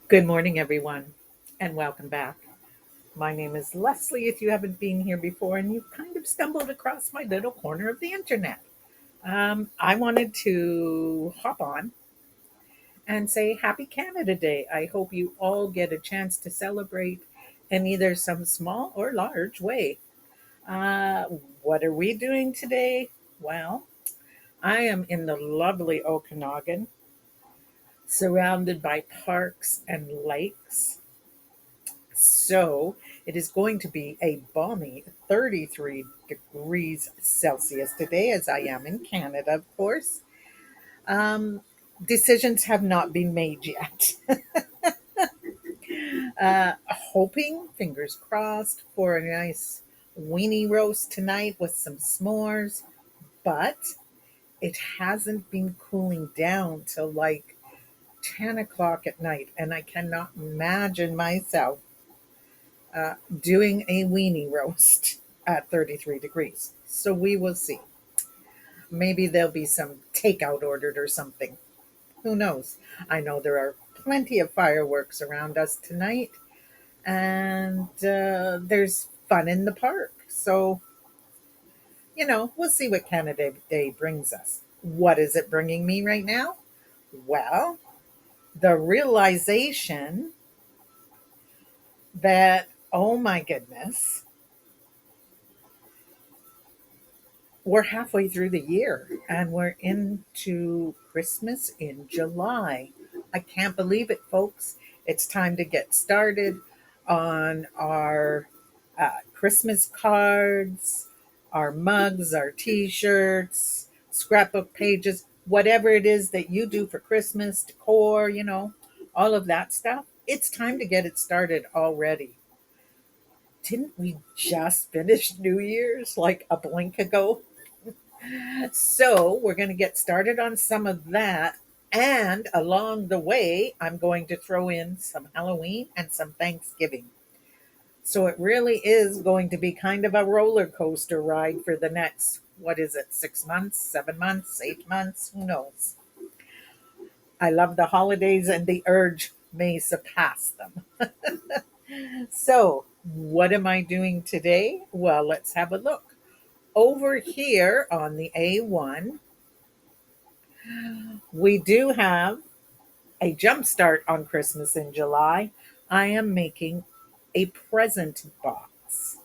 Good morning, everyone, and welcome back. My name is Leslie. If you haven't been here before and you've kind of stumbled across my little corner of the internet, I wanted to hop on and say Happy Canada Day. I hope you all get a chance to celebrate in either some small or large way. Uh, what are we doing today? Well, I am in the lovely Okanagan, surrounded by parks and lakes. So it is going to be a balmy 33 degrees Celsius today, as I am in Canada, of course. Um, Decisions have not been made yet. Hoping, fingers crossed, for a nice weenie roast tonight with some s'mores, but it hasn't been cooling down till like 10 o'clock at night, and I cannot imagine myself doing a weenie roast at 33 degrees. So we will see. Maybe there'll be some takeout ordered or something. Who knows? I know there are plenty of fireworks around us tonight, and there's fun in the park. So, we'll see what Canada Day brings us. What is it bringing me right now? Well, the realization that, oh my goodness, we're halfway through the year and we're into Christmas in July. I can't believe it, folks. It's time to get started on our Christmas cards, our mugs, our t shirts, scrapbook pages, whatever it is that you do for Christmas, decor, all of that stuff. It's time to get it started already. Didn't we just finish New Year's like a blink ago? So, we're going to get started on some of that. And along the way, I'm going to throw in some Halloween and some Thanksgiving. So, it really is going to be kind of a roller coaster ride for the next, what is it, 6 months, 7 months, 8 months? Who knows? I love the holidays and the urge may surpass them. So, what am I doing today? Well, let's have a look. Over here on the A1, we do have a jump start on Christmas in July. I am making a present box.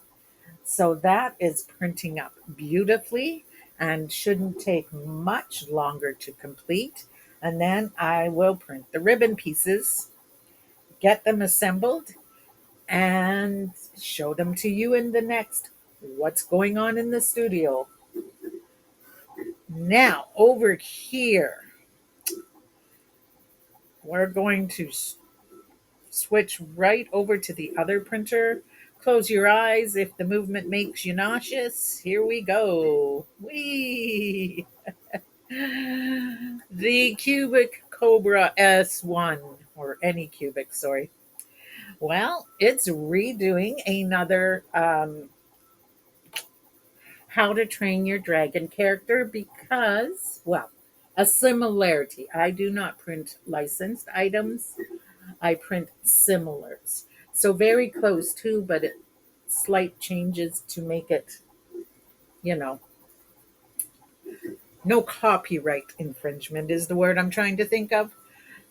So that is printing up beautifully and shouldn't take much longer to complete. And then I will print the ribbon pieces, get them assembled, and show them to you in the next What's Going On in the Studio. Now, over here, we're going to switch right over to the other printer. Close your eyes if the movement makes you nauseous. Here we go. Whee! The Cubic Cobra S1, or any Cubic, sorry. Well, it's redoing another How to Train Your Dragon character because, well, a similarity. I do not print licensed items. I print similars. So very close too, but slight changes to make it, you know, no copyright infringement is the word I'm trying to think of.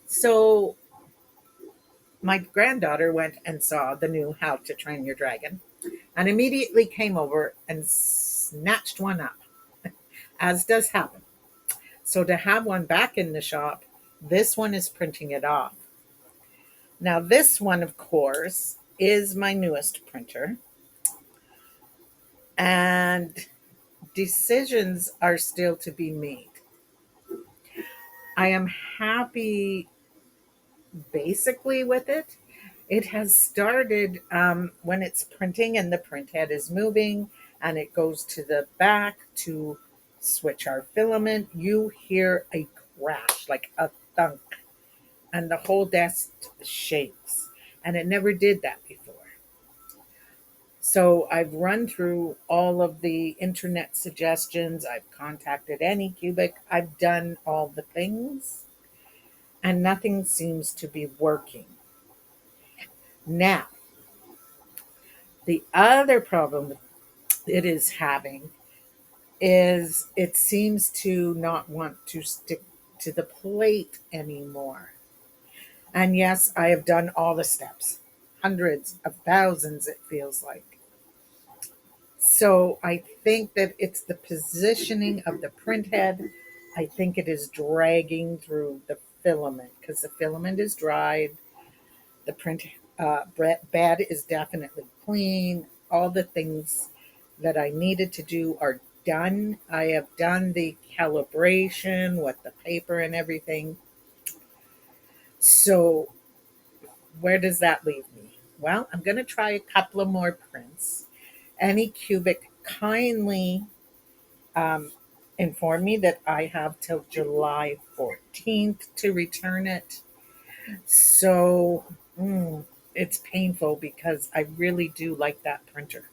So my granddaughter went and saw the new How to Train Your Dragon and immediately came over and snatched one up, as does happen. So to have one back in the shop, this one is printing it off. Now, this one, of course, is my newest printer. And decisions are still to be made. I am happy basically with it. It has started when it's printing and the print head is moving and it goes to the back to switch our filament. You hear a crash, like a thunk, and the whole desk shakes. And it never did that before. So I've run through all of the internet suggestions. I've contacted AnyCubic. I've done all the things, and nothing seems to be working. Now, the other problem it is having is it seems to not want to stick to the plate anymore. And yes, I have done all the steps, hundreds of thousands, it feels like. So I think that it's the positioning of the print head. I think it is dragging through the filament because the filament is dried. The print bed is definitely clean. All the things that I needed to do are done. I have done the calibration with the paper and everything. So where does that leave me? Well, I'm going to try a couple of more prints. Any Cubic kindly um, informed me that I have till July 14th to return it. So it's painful because I really do like that printer.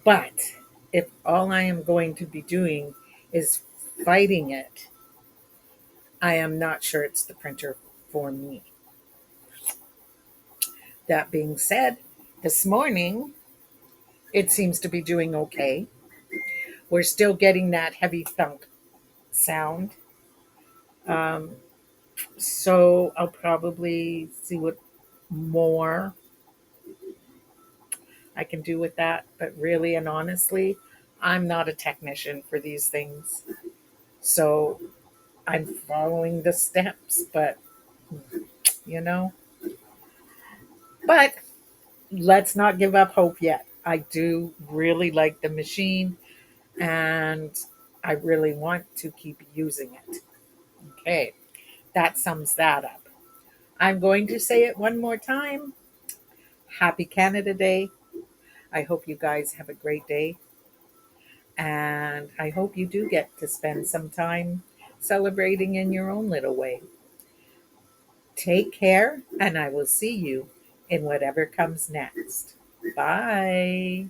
But if all I am going to be doing is fighting it, I am not sure it's the printer for me. That being said, this morning it seems to be doing okay. We're still getting that heavy thunk sound. Um, So I'll probably see what more I can do with that. But really and honestly, I'm not a technician for these things. So I'm following the steps, but you know, but let's not give up hope yet. I do really like the machine and I really want to keep using it. Okay, that sums that up. I'm going to say it one more time. Happy Canada Day. I hope you guys have a great day. And I hope you do get to spend some time celebrating in your own little way. Take care, and I will see you in whatever comes next. Bye.